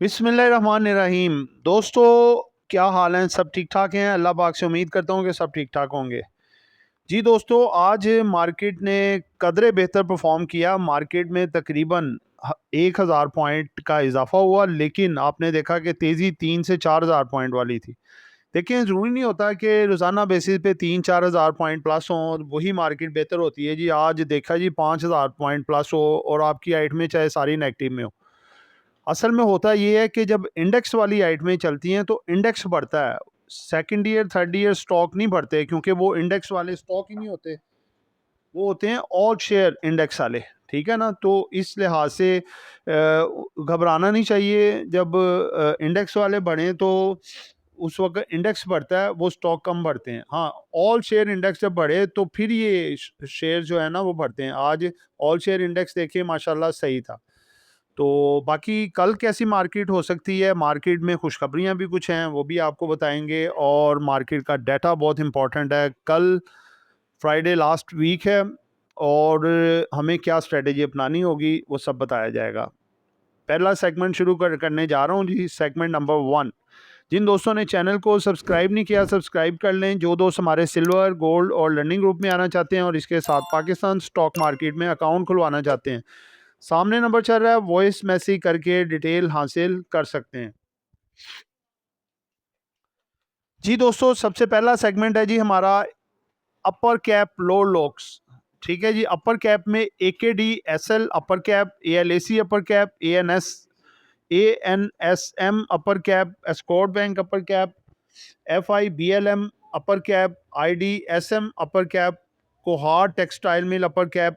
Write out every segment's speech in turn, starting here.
बिस्मिल्लाहिर्रहमानिर्रहीम। दोस्तों, क्या हाल हैं? सब ठीक ठाक हैं? अल्लाह पाक से उम्मीद करता हूँ कि सब ठीक ठाक होंगे। जी दोस्तों, आज मार्केट ने कदरे बेहतर परफॉर्म किया। मार्केट में तकरीबन 1000 पॉइंट का इजाफा हुआ, लेकिन आपने देखा कि तेज़ी 3 से 4000 पॉइंट वाली थी। देखिए, ज़रूरी नहीं होता कि रोज़ाना बेसिस पे 3-4000 पॉइंट प्लस हों और वही मार्केट बेहतर होती है। जी आज देखा जी 5000 पॉइंट प्लस हो और आपकी आइटमें चाहे सारी नेगेटिव में हो। असल में होता ये है कि जब इंडेक्स वाली आइटमें चलती हैं तो इंडेक्स बढ़ता है। Second year third year stock नहीं बढ़ते, क्योंकि वो इंडेक्स वाले स्टॉक ही नहीं होते। वो होते हैं ऑल शेयर इंडेक्स वाले। ठीक है ना? तो इस लिहाज से घबराना नहीं चाहिए। जब इंडेक्स वाले बढ़ें तो उस वक्त इंडेक्स बढ़ता है, वो स्टॉक कम बढ़ते हैं। हाँ, ऑल शेयर इंडेक्स जब बढ़े तो फिर ये शेयर जो है ना वो बढ़ते हैं। आज ऑल शेयर इंडेक्स देखिए माशाल्लाह सही था। तो बाकी कल कैसी मार्केट हो सकती है, मार्केट में खुशखबरियाँ भी कुछ हैं, वो भी आपको बताएँगे, और मार्केट का डाटा बहुत इम्पोर्टेंट है। कल फ्राइडे लास्ट वीक है और हमें क्या स्ट्रैटेजी अपनानी होगी, वो सब बताया जाएगा। पहला सेगमेंट शुरू करने जा रहा हूँ जी, सेगमेंट नंबर 1। जिन दोस्तों ने चैनल को सब्सक्राइब नहीं किया, सब्सक्राइब कर लें। जो दोस्त हमारे सिल्वर, गोल्ड और लर्निंग ग्रुप में आना चाहते हैं और इसके साथ पाकिस्तान स्टॉक मार्केट में अकाउंट खुलवाना चाहते हैं, सामने नंबर चल रहा है, वॉइस मैसेज करके डिटेल हासिल कर सकते हैं। जी दोस्तों, सबसे पहला सेगमेंट है जी हमारा अपर कैप लोअर लॉक्स। ठीक है जी, अपर कैप में AKD SL upper cap, ALSC upper cap, ANSM upper cap, Escort bank upper cap, FIBLM upper cap, IDSM upper cap, Kohar textile mill upper cap,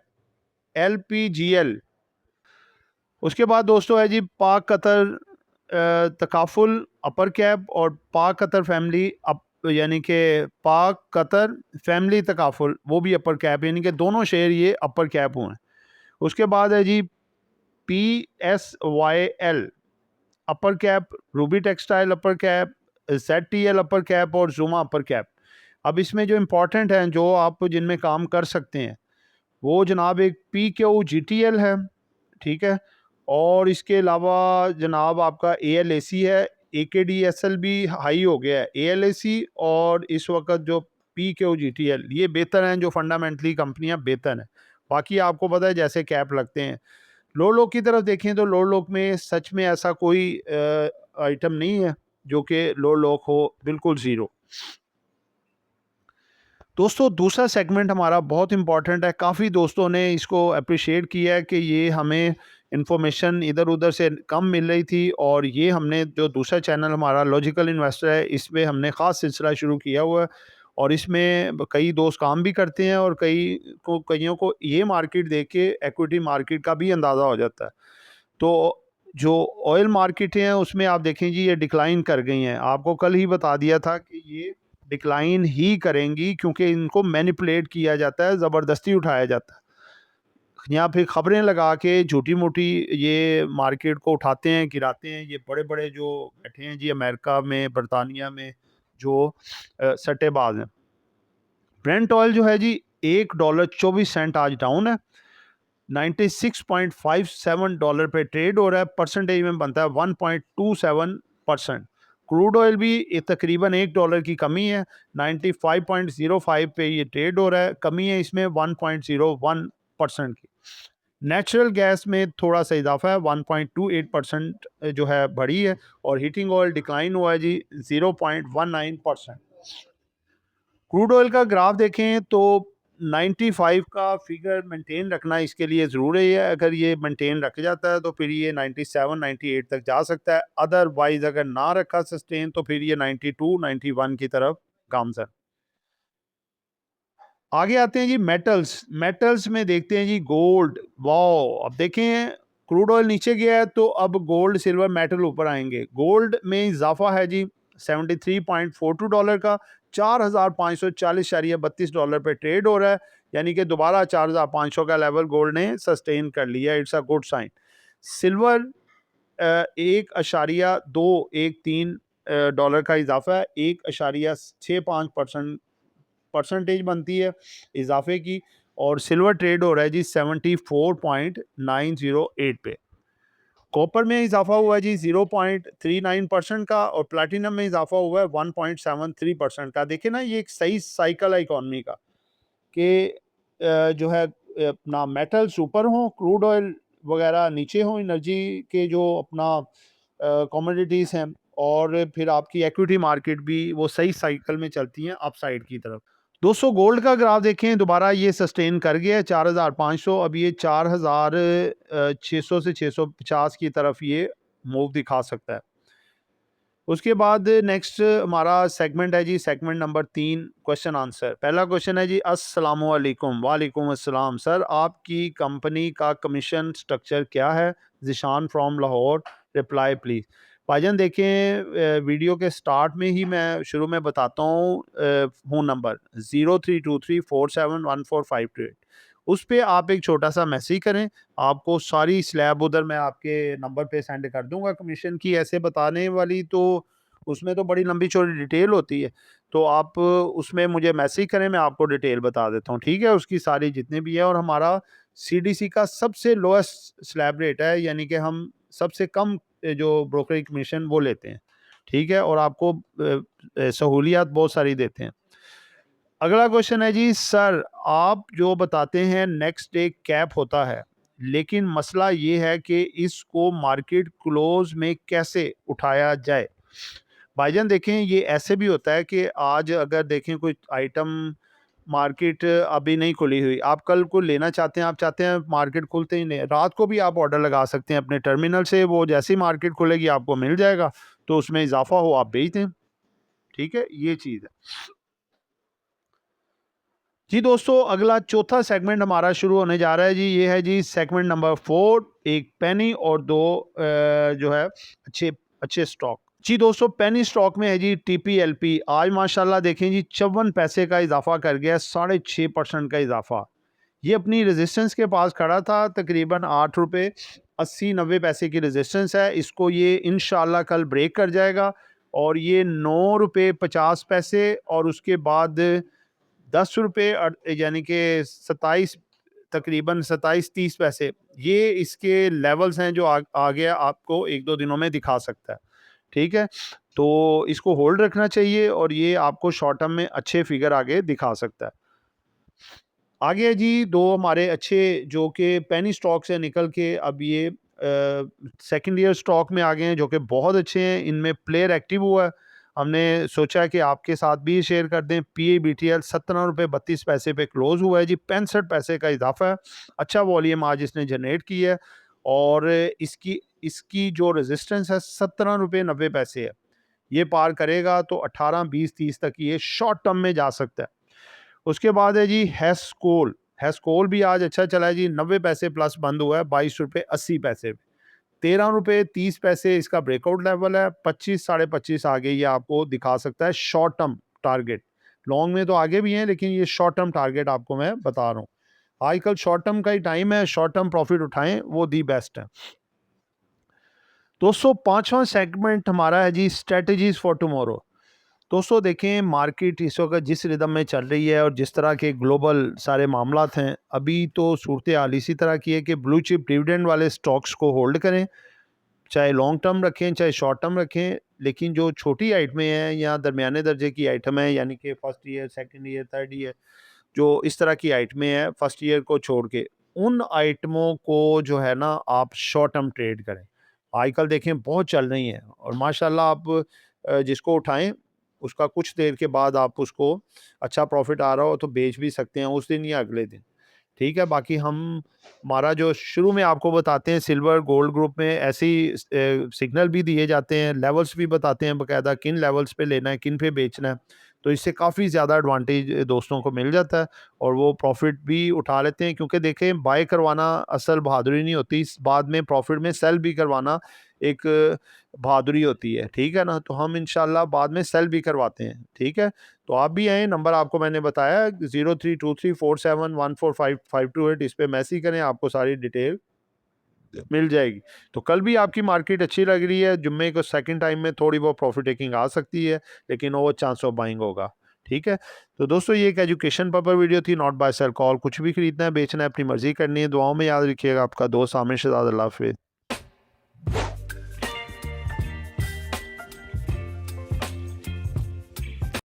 LPGL. उसके बाद दोस्तों है जी पाक Qatar takaful अपर cap और पाक कतर फैमिली अप, यानी कि पाक कतर फैमिली तकाफुल, वो भी अपर कैप, यानी कि दोनों शेयर ये अपर कैप हुए हैं। उसके बाद है G P S Y L upper cap, Ruby textile upper cap, Z T L upper cap और जुमा अपर कैप। अब इसमें जो इम्पोर्टेंट हैं, जो आप जिनमें काम कर सकते हैं, वो जनाब एक P Q G T L है। ठीक है, और इसके अलावा जनाब आपका ए एल ए सी है। ए के डी एस एल भी हाई हो गया है, ए एल ए सी और इस वक्त जो P Q G T L, ये बेहतर हैं, जो फंडामेंटली कंपनियां बेहतर हैं। बाकी आपको पता है जैसे कैप लगते हैं। लो लोग की तरफ देखें तो लो लोग में सच में ऐसा कोई आइटम नहीं है जो कि लो लोग हो, बिल्कुल ज़ीरो। दोस्तों, दूसरा सेगमेंट हमारा बहुत इंपॉर्टेंट है। काफ़ी दोस्तों ने इसको अप्रिशिएट किया है कि ये हमें इन्फॉर्मेशन इधर उधर से कम मिल रही थी, और ये हमने जो दूसरा चैनल हमारा लॉजिकल इन्वेस्टर है, इसमें हमने ख़ास सिलसिला शुरू किया हुआ है। और इसमें कई दोस्त काम भी करते हैं और कईयों को ये मार्केट देख के इक्विटी मार्केट का भी अंदाज़ा हो जाता है। तो जो ऑयल मार्केट हैं उसमें आप देखें जी ये डिक्लाइन कर गई हैं। आपको कल ही बता दिया था कि ये डिक्लाइन ही करेंगी, क्योंकि इनको मैनिपुलेट किया जाता है, ज़बरदस्ती उठाया जाता है, या फिर खबरें लगा के झूठी-मूठी ये मार्केट को उठाते हैं, गिराते हैं। ये बड़े-बड़े जो बैठे हैं जी अमेरिका में, बर्तानिया में, जो सट्टेबाज़ हैं। ब्रेंट ऑयल जो है जी $1.24 आज डाउन है। 96.57 पे ट्रेड हो रहा है। परसेंटेज में बनता है 1.27%। क्रूड ऑयल भी तकरीबन $1 की कमी है। 95.05 पे ये ट्रेड हो रहा है। कमी है इसमें 1.01% की। नेचुरल गैस में थोड़ा सा इजाफा है, 1.28% जो है बढ़ी है। और हीटिंग ऑयल डिक्लाइन हुआ है जी 0.19%। क्रूड ऑयल का ग्राफ देखें तो 95 का फिगर मेंटेन रखना इसके लिए ज़रूरी है। अगर ये मेंटेन रख जाता है तो फिर ये 97 98 तक जा सकता है। अदरवाइज अगर ना रखा सस्टेन तो फिर ये 92 91 की तरफ गामजन। आगे आते हैं जी मेटल्स। मेटल्स में देखते हैं जी गोल्ड। वाओ, अब देखें क्रूड ऑयल नीचे गया है तो अब गोल्ड सिल्वर मेटल ऊपर आएंगे। गोल्ड में इजाफा है जी $73.42 का। $4540.32 पे ट्रेड हो रहा है, यानी कि दोबारा 4500 का लेवल गोल्ड ने सस्टेन कर लिया। It's a good sign. Silver 1.213 dollar का इजाफा है। 1.65% परसेंटेज बनती है इजाफे की। और सिल्वर ट्रेड हो रहा है जी 74.908 पे। कॉपर में इजाफा हुआ है जी 0.39% का, और प्लैटिनम में इजाफा हुआ है 1.73% का। देखिए ना, ये एक सही साइकिल है इकॉनमी का कि जो है अपना मेटल्स ऊपर हों, क्रूड ऑयल वगैरह नीचे हों, एनर्जी के जो अपना कमोडिटीज़ हैं, और फिर आपकी इक्विटी मार्केट भी वो सही साइकिल में चलती हैं अपसाइड की तरफ। दोस्तों गोल्ड का ग्राफ देखें, दोबारा ये सस्टेन कर गया है 4500, अब ये 4600 से 650 की तरफ ये मूव दिखा सकता है। उसके बाद नेक्स्ट हमारा सेगमेंट है जी, सेगमेंट नंबर 3, क्वेश्चन आंसर। पहला क्वेश्चन है जी, अस्सलामु अलैकुम। वालेकुम अस्सलाम। सर आपकी कंपनी का कमीशन स्ट्रक्चर क्या है? Zeeshan from Lahore. Reply please. भाईजान देखें, वीडियो के स्टार्ट में ही मैं शुरू में बताता हूँ फ़ोन नंबर 0323471458, उस पे आप एक छोटा सा मैसेज करें, आपको सारी स्लैब उधर मैं आपके नंबर पे सेंड कर दूंगा कमीशन की। ऐसे बताने वाली तो उसमें तो बड़ी लंबी चौड़ी डिटेल होती है, तो आप उसमें मुझे मैसेज करें, मैं आपको डिटेल बता देता हूँ, ठीक है, उसकी सारी जितने भी है। और हमारा सीडीसी का सबसे लोएस्ट स्लैब रेट है, यानी कि हम सबसे कम जो ब्रोकरेज कमीशन वो लेते हैं, ठीक है, और आपको सहूलियात बहुत सारी देते हैं। अगला क्वेश्चन है जी, सर आप जो बताते हैं नेक्स्ट डे कैप होता है, लेकिन मसला ये है कि इसको मार्केट क्लोज में कैसे उठाया जाए? भाईजान देखें, ये ऐसे भी होता है कि आज अगर देखें कोई आइटम मार्केट अभी नहीं खुली हुई, आप कल को लेना चाहते हैं, आप चाहते हैं मार्केट खुलते ही नहीं, रात को भी आप ऑर्डर लगा सकते हैं अपने टर्मिनल से, वो जैसी मार्केट खुलेगी आपको मिल जाएगा, तो उसमें इजाफा हो आप बेच दें, ठीक है, ये चीज़ है जी। दोस्तों अगला चौथा सेगमेंट हमारा शुरू होने जा रहा है जी, ये है जी सेगमेंट नंबर 4, एक पेनी और दो जो है अच्छे अच्छे स्टॉक। जी दोस्तों, पेनी स्टॉक में है जी टीपीएलपी। आज माशाल्लाह देखें जी 54 पैसे का इजाफा कर गया, 6.5% का इजाफा। ये अपनी रेजिस्टेंस के पास खड़ा था, तकरीबन 8 रुपये 80-90 पैसे की रेजिस्टेंस है, इसको ये इंशाल्लाह कल ब्रेक कर जाएगा, और ये 9 रुपये 50 पैसे, और उसके बाद 10 रुपये यानी कि 27, तकरीबन 27-30 पैसे, ये इसके लेवल्स हैं जो आगे आपको एक दो दिनों में दिखा सकता है, ठीक है, तो इसको होल्ड रखना चाहिए, और ये आपको शॉर्ट टर्म में अच्छे फिगर आगे दिखा सकता है। आगे जी दो हमारे अच्छे जो कि पेनी स्टॉक से निकल के अब ये सेकंड ईयर स्टॉक में आ गए हैं, जो कि बहुत अच्छे हैं, इनमें प्लेयर एक्टिव हुआ है, हमने सोचा कि आपके साथ भी शेयर कर दें। PABTL 17 रुपये 32 पैसे पे क्लोज हुआ है जी, 65 पैसे का इजाफा है, अच्छा वॉल्यूम आज इसने जनरेट किया है, और इसकी इसकी जो रेजिस्टेंस है 17 रुपये 90 पैसे है, ये पार करेगा तो 18 20 30 तक ये शॉर्ट टर्म में जा सकता है। उसके बाद है जी हेस्कोल। हेस्कोल भी आज अच्छा चला है जी, 90 पैसे प्लस बंद हुआ है, 22 रुपये 80 पैसे। 13 रुपये 30 पैसे इसका ब्रेकआउट लेवल है, 25 साढ़े 25 आगे ये आपको दिखा सकता है शॉर्ट टर्म टारगेट। लॉन्ग में तो आगे भी हैं, लेकिन ये शॉर्ट टर्म टारगेट आपको मैं बता रहा हूँ। आजकल शॉर्ट टर्म का ही टाइम है, शॉर्ट टर्म प्रॉफिट उठाएं, वो दी बेस्ट है। दोस्तों पांचवा सेगमेंट हमारा है जी स्ट्रेटजीज फॉर टुमारो। दोस्तों देखें, मार्केट इस वक्त जिस रिदम में चल रही है और जिस तरह के ग्लोबल सारे मामलात हैं, अभी तो सूरत हाल इसी तरह की है कि ब्लू चिप डिविडेंड वाले स्टॉक्स को होल्ड करें, चाहे लॉन्ग टर्म रखें चाहे शॉर्ट टर्म रखें, लेकिन जो छोटी आइटमें हैं या दरमियाने दर्जे की आइटम है, यानी कि first year second year third year, जो इस तरह की आइटमें हैं फर्स्ट ईयर को छोड़ के, उन आइटमों को जो है ना आप शॉर्ट टर्म ट्रेड करें। आजकल देखें बहुत चल रही हैं, और माशाल्लाह आप जिसको उठाएं उसका कुछ देर के बाद आप उसको अच्छा प्रॉफिट आ रहा हो तो बेच भी सकते हैं उस दिन या अगले दिन, ठीक है। बाकी हम हमारा जो शुरू में आपको बताते हैं सिल्वर गोल्ड ग्रुप में ऐसी सिग्नल भी दिए जाते हैं, लेवल्स भी बताते हैं बाकायदा, किन लेवल्स पे लेना है किन पे बेचना है, तो इससे काफ़ी ज़्यादा एडवांटेज दोस्तों को मिल जाता है, और वो प्रॉफिट भी उठा लेते हैं, क्योंकि देखें बाय करवाना असल बहादुरी नहीं होती, इस बाद में प्रॉफिट में सेल भी करवाना एक बहादुरी होती है, ठीक है ना, तो हम इंशाल्लाह बाद में सेल भी करवाते हैं, ठीक है। तो आप भी आएँ, नंबर आपको मैंने बताया 032347145528, इस पे मैसेज करें, आपको सारी डिटेल मिल जाएगी। तो कल भी आपकी मार्केट अच्छी लग रही है, जुम्मे को सेकंड टाइम में थोड़ी बहुत प्रॉफिट टेकिंग आ सकती है, लेकिन ओवर चांस ऑफ बाइंग होगा, ठीक है। तो दोस्तों ये एक एजुकेशन पर्पस वीडियो थी, नॉट बाय सेल कॉल। कुछ भी खरीदना है बेचना है अपनी मर्जी करनी है। दुआओं में याद रखिएगा। आपका दोस्त आमिर शहजाद। अल्लाह हाफिज़।